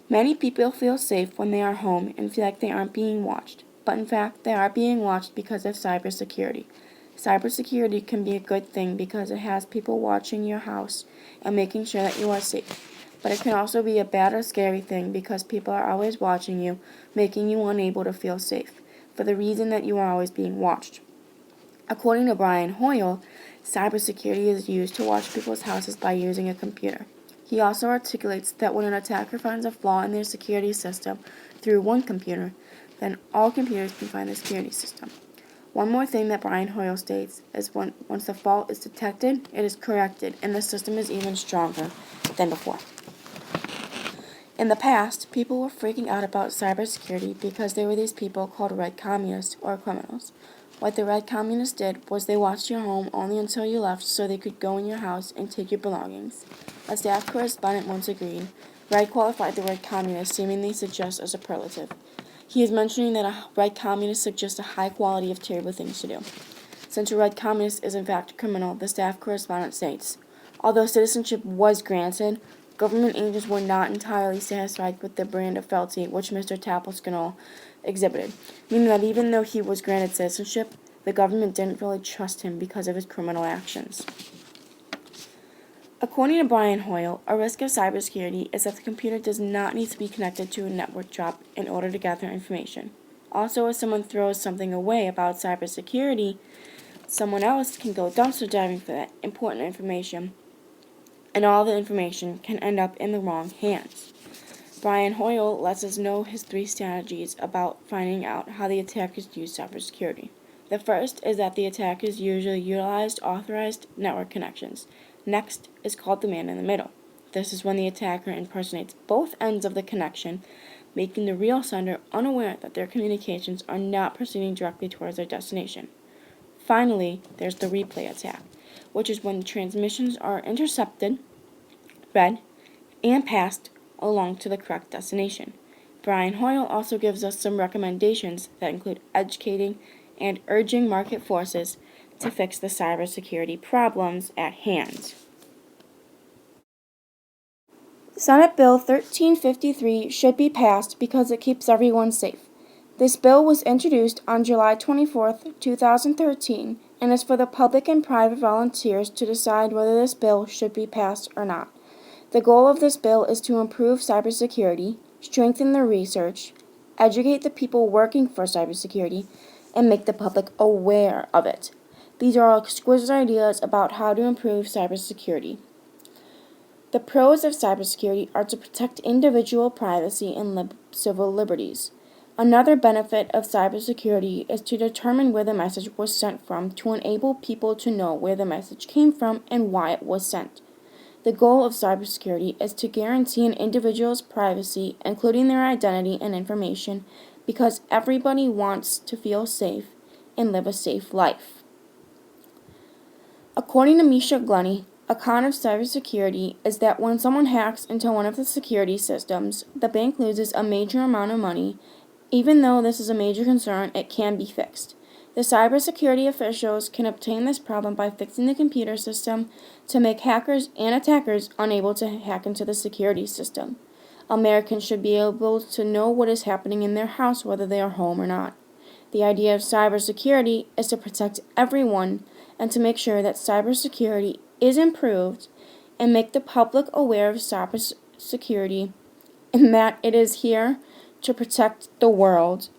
Many people feel safe when they are home and feel like they aren't being watched, but in fact, they are being watched because of cybersecurity. Cybersecurity can be a good thing because it has people watching your house and making sure that you are safe. But it can also be a bad or scary thing because people are always watching you, making you unable to feel safe, for the reason that you are always being watched. According to Brian Hoyle, cybersecurity is used to watch people's houses by using a computer. He also articulates that when an attacker finds a flaw in their security system through one computer, then all computers can find the security system. One more thing that Brian Hoyle states is once the fault is detected, it is corrected, and the system is even stronger than before. In the past, people were freaking out about cybersecurity because there were these people called red communists or criminals. What the red communists did was they watched your home only until you left so they could go in your house and take your belongings. A staff correspondent once agreed. Red qualified the red communist, seemingly suggest a superlative. He is mentioning that a red communist suggests a high quality of terrible things to do. Since a red communist is in fact a criminal, the staff correspondent states, although citizenship was granted, government agents were not entirely satisfied with the brand of fealty which Mr. Tapelskinol exhibited, meaning that even though he was granted citizenship, the government didn't really trust him because of his criminal actions. According to Brian Hoyle, a risk of cybersecurity is that the computer does not need to be connected to a network drop in order to gather information. Also, if someone throws something away about cybersecurity, someone else can go dumpster diving for that important information, and all the information can end up in the wrong hands. Brian Hoyle lets us know his 3 strategies about finding out how the attackers use cybersecurity. The first is that the attackers usually utilize authorized network connections. Next is called the man in the middle. This is when the attacker impersonates both ends of the connection, making the real sender unaware that their communications are not proceeding directly towards their destination. Finally, there's the replay attack, which is when transmissions are intercepted, read, and passed along to the correct destination. Brian Hoyle also gives us some recommendations that include educating and urging market forces to fix the cybersecurity problems at hand. Senate Bill 1353 should be passed because it keeps everyone safe. This bill was introduced on July 24, 2013, and is for the public and private volunteers to decide whether this bill should be passed or not. The goal of this bill is to improve cybersecurity, strengthen the research, educate the people working for cybersecurity, and make the public aware of it. These are all exquisite ideas about how to improve cybersecurity. The pros of cybersecurity are to protect individual privacy and civil liberties. Another benefit of cybersecurity is to determine where the message was sent from to enable people to know where the message came from and why it was sent. The goal of cybersecurity is to guarantee an individual's privacy, including their identity and information, because everybody wants to feel safe and live a safe life. According to Misha Glenny, a con of cybersecurity is that when someone hacks into one of the security systems, the bank loses a major amount of money. Even though this is a major concern, it can be fixed. The cybersecurity officials can obtain this problem by fixing the computer system to make hackers and attackers unable to hack into the security system. Americans should be able to know what is happening in their house whether they are home or not. The idea of cybersecurity is to protect everyone and to make sure that cybersecurity is improved and make the public aware of cybersecurity and that it is here to protect the world